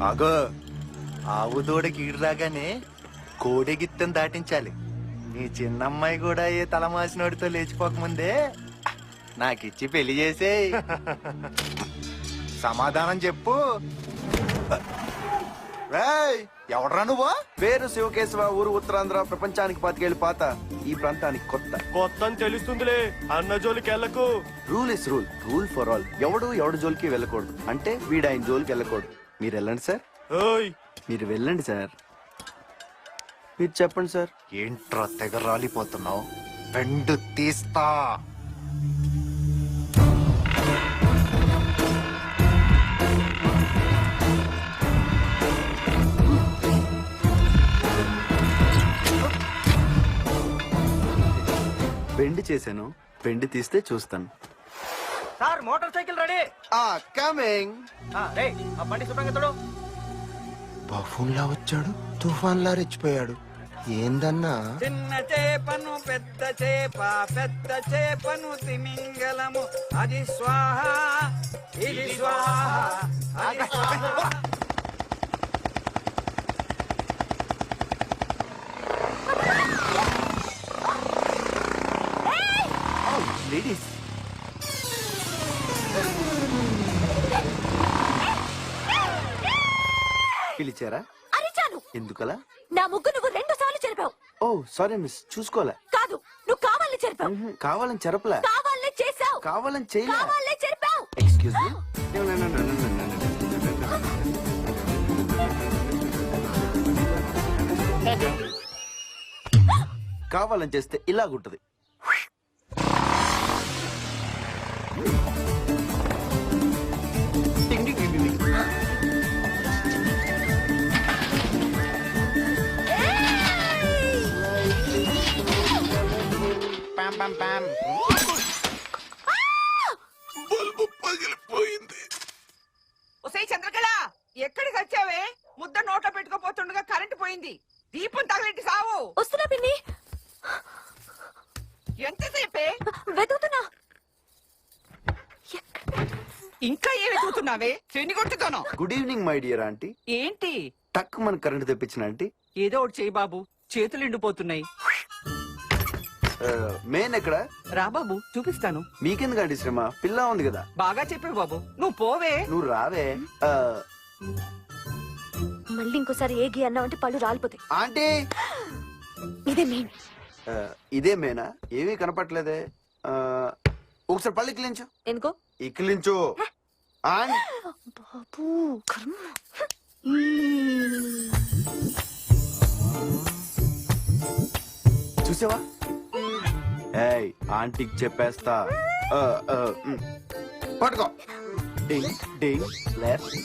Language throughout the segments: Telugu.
అగో ఆవు దూడకి ఈడు రాగానే కోడెగిత్తం దాటించాలి. నీ చిన్నమ్మాయి కూడా ఏ తలమాసినోడితో లేచిపోకముందే నాకిచ్చి పెళ్లి చేసే. సమాధానం చెప్పు. ఎవడ్రా నువ్వు? పేరు శివకేశవ, ఊరు ఉత్తరాంధ్ర, ప్రపంచానికి 25 పాత, ఈ ప్రాంతానికి కొత్త. కొత్త అని తెలుస్తుందిలే, అన్న జోలికి వెళ్ళకు. Rule is rule, rule for all. ఎవడు జోలికి వెళ్ళకూడదు, అంటే వీడు ఆయన జోలికి వెళ్ళకూడదు. మీరు వెళ్ళండి సార్. ఓయ్ మీరు వెళ్ళండి సార్. మీరు చెప్పండి సార్. ఏంట్రా తెగ రాలిపోతున్నావు? రెండు తీస్తా. బెండ్ చేశాను, బెండ్ తీస్తే చూస్తాను. Sir motor cycle ready. Coming. ఆ బండి శుభ్రంగా తోడు. బఫూన్లా వచ్చాడు, తుఫాన్లా రెచ్చిపోయాడు. ఏందన్నా? చిన్న చేపను పెద్ద చేప, పెద్ద చేపను తిమింగలము, అది స్వాహ ఇది స్వాహ, అది స్వాహ. లేడీస్, పిలిచారా? అరిచాను. ఎందుకలా? నా ముగ్గు నువ్వు 2 సార్లు చెరిపావు. ఓ సారీ మిస్, చూసుకోలే. కాదు, నువ్వు కావాలని చెరిపావు. కావాలని చెరపలే, కావాలని చేసావు. కావాలని చేయలే. కావాలని చెరిపావు. Excuse me. కావాలని చేస్తే ఇలాగుంటది. ఒసై చంద్రకళ, ఎక్కడికి వచ్చావే? ముద్ద నోట్లో పెట్టుకోపోతుండగా కరెంటు పోయింది. దీపం తగలెట్టి సావు. వస్తున్నా పిన్ని. ఎంతసేపే? వెతుకుతున్నా. ఇంకా ఏ వెతుకుతున్నావే? చెన్ని కొట్టుతాను. Good evening my dear aunty. ఏంటి? టక్ మన కరెంట్ తెప్పించిన ఆంటీ. ఏదో ఒకటి చేయి బాబు, చేతులు ఎండిపోతున్నాయి. మెయిన్ ఎక్కడ? రా బాబు, చూపిస్తాను. మీకెందుకు ఆంటీ శ్రమ? పిల్ల ఉంది కదా. బాగా చెప్పావు బాబు, నువ్వు పోవే. నువ్వు రావే. మళ్ళీ ఇంకోసారి ఏగి అన్నావంటే పళ్ళు రాలిపోతాయి. ఆంటీ, ఇదే మెయిన్. ఇదే మేనా? ఏమీ కనపట్లేదే. ఒకసారి పళ్ళు ఇక్కిలించు. ఎందుకో? ఇక్కిలించు. బాబు కర్మ. చూసావా? ఏయ్, ఆంటీకి చెప్పేస్తా. పట్టుకో. డింగ్ డింగ్ left.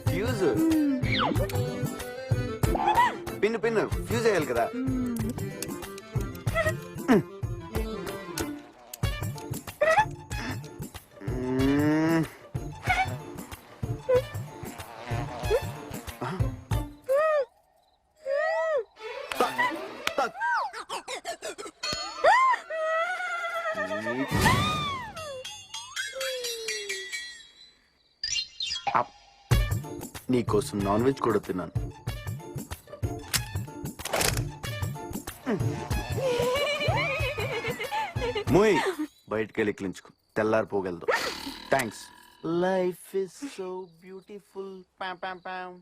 Fuse. Pin pin fuse వేయాలి కదా. నీకోసం నాన్ వెజ్ కూడా తిన్నాను. మూయ్, బయటికి వెళ్ళి క్లించుకో, తెల్లారిపోగలదు. Thanks. Life is so beautiful. పామ్ పామ్ పామ్.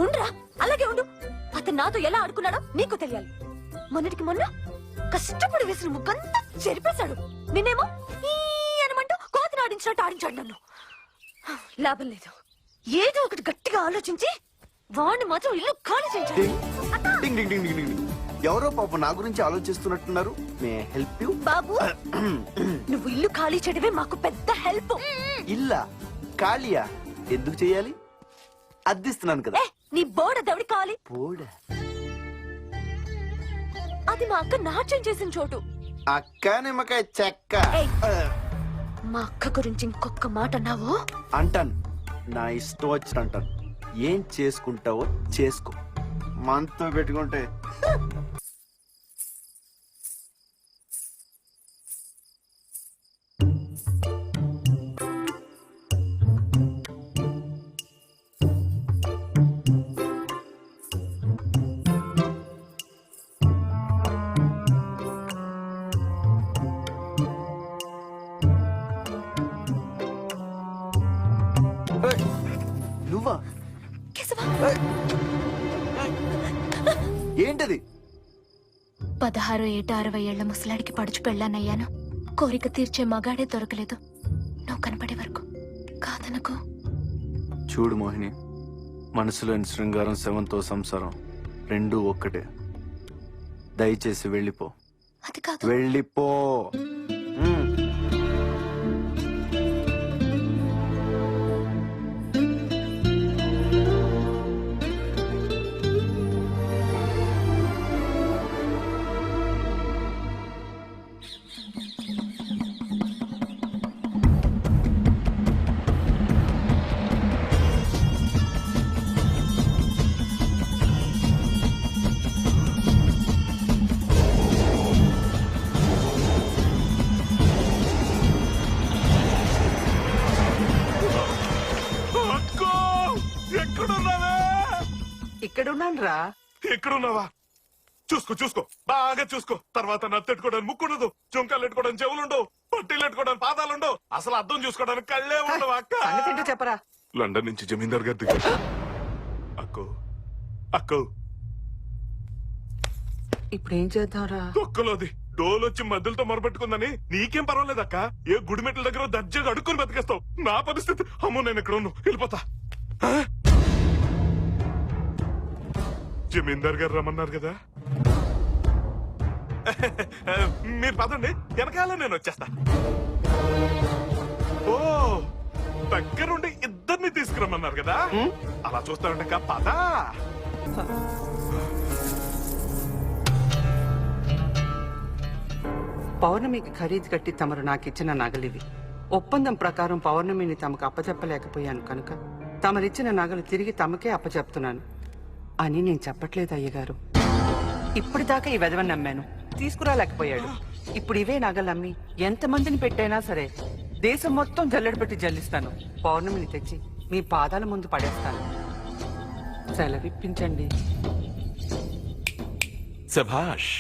ఉండ్రా, అలాగే ఉండు. అతను నాతో ఎలా ఆడుకున్నాడో నీకు తెలియాలి. మొన్నటికి మొన్న కష్టపడి వేసిన ముగ్గంతా చెరిపేశాడు. నిన్నేమో ఈ అనమంటూ కోతిని ఆడించినట్టు ఆడించాడు నన్ను. లాభం లేదు. ఏదో ఒకటి గట్టిగా ఆలోచించి వాడిని మాత్రం ఇల్లు ఖాళీ చేయించాలి. డింగ్ డింగ్ డింగ్ డింగ్ డింగ్. ఎవరో పాప నా గురించి ఆలోచిస్తున్నట్టున్నారు. May help you? బాబు, నువ్వు ఇల్లు ఖాళీ చేయడమే మాకు పెద్ద హెల్ప్. ఇల్లా ఖాళీయా? ఎందుకు చెయ్యాలి? అద్దిస్తున్నాను కదా. నీ బోర్డు దవడి కావాలి. బోర్డ? అది మా అక్క నాట్యం చేసిన చోటు. అక్క నిమ్మకాయ చెక్క ఏయ్. మా అక్క గురించి ఇంకొక మాట అన్నావు అంటాను. నా ఇష్టం వచ్చి అంటాను. ఏం చేసుకుంటావో చేసుకో. మనతో పెట్టుకుంటే ఏయ్, నువ్వా? కేశవా ఏంటది? 16 ఏట 60 ఏళ్ల ముసలాడికి పడుచు పెళ్ళానయ్యాను. కోరిక తీర్చే మగాడే దొరకలేదు. నువ్వు కనపడే వరకు కాదనకు. చూడు మోహిని, మనసులోని శృంగారం శవంతో సంసారం రెండూ ఒక్కటే. దయచేసి వెళ్ళిపో. అది కాదు. వెళ్ళిపో. మ్మ్. అక్కో ఎక్కడున్నావే? ఇక్కడున్నాను రా. ఎక్కడున్నావా? చూసుకో చూసుకో, బాగా చూసుకో. తర్వాత నత్తెట్టుకోవడానికి ముక్కుండదు, చుంకాలు ఎట్టుకోవడానికి చెవులుండవు, పట్టీలు ఎట్టుకోవడానికి పాదాలుండవు, అసలు అర్థం చూసుకోవడానికి కళ్ళే ఉండవు. అక్క సంగతి ఏంటో చెప్పరా. లండన్ నుంచి జమీందార్ గారి దగ్గర. అక్కో అక్కో ఇప్పుడు ఏం చేద్దాంరా? తొక్కలోది డోలొచ్చి మధ్యలతో మొరపెట్టుకుందని నీకేం పర్వాలేదక్క. ఏ గుడిమెట్ల దగ్గర దర్జాగా అడుక్కుని బతికేస్తావు. నా పరిస్థితి అమ్మో, నేను ఎక్కడ ఉన్నాను, వెళ్ళిపోతా. ఆ? జమీందార్ గారు రమ్మన్నారు కదా. మీరు పదండి, వెనకాల నేను వచ్చేస్తా. ఓ, దగ్గరుండి ఇద్దరిని తీసుకురమ్మన్నారు కదా. అలా చూస్తానంట. పద. పౌర్ణమికి ఖరీదు కట్టి తమరు నాకిచ్చిన నగలివి. ఒప్పందం ప్రకారం పౌర్ణమిని తమకు అప్పచెప్పలేకపోయాను కనుక తమరిచ్చిన నగలు తిరిగి తమకే అప్పచెప్తున్నాను అని నేను చెప్పట్లేదు అయ్యగారు. ఇప్పటిదాకా ఈ వెధవని నమ్మాను, తీసుకురాలేకపోయాడు. ఇప్పుడు ఇవే నగలు అమ్మి ఎంతమందిని పెట్టైనా సరే దేశం మొత్తం జల్లెడ పెట్టి జల్లిస్తాను. పౌర్ణమిని తెచ్చి మీ పాదాల ముందు పడేస్తాను. సెలవిప్పించండి. శభాష్,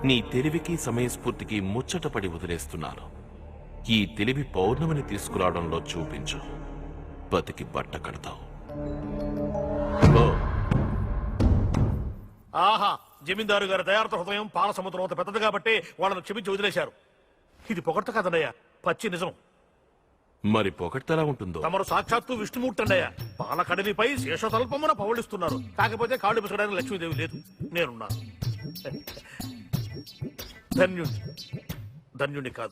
నీ తెలివికి సమయస్ఫూర్తికి ముచ్చటపడి వదిలేస్తున్నాను. ఈ తెలివి పౌర్ణమిని తీసుకురావడంలో చూపించు. బతికి బట్ట కడతావు. ఓ, ఆహా, జమీందారు గారి దయార్థ హృదయం పాల సముద్రం అంత పెద్దది కాబట్టి వాళ్ళను క్షమించి వదిలేశారు. ఇది పొగడ్త కదన్నయ్య, పచ్చి నిజం. మరి పొగడ్తలా ఉంటుందో? తమరు సాక్షాత్తు విష్ణుమూర్తి అండయ్య. పాల కడలిపై శేషతల్పమున పౌళిస్తున్నారు. కాకపోతే కాళ్ళు పిసకడానికి లక్ష్మీదేవి లేదు, నేనున్నాను. ధన్యుణ్ణి కాదు,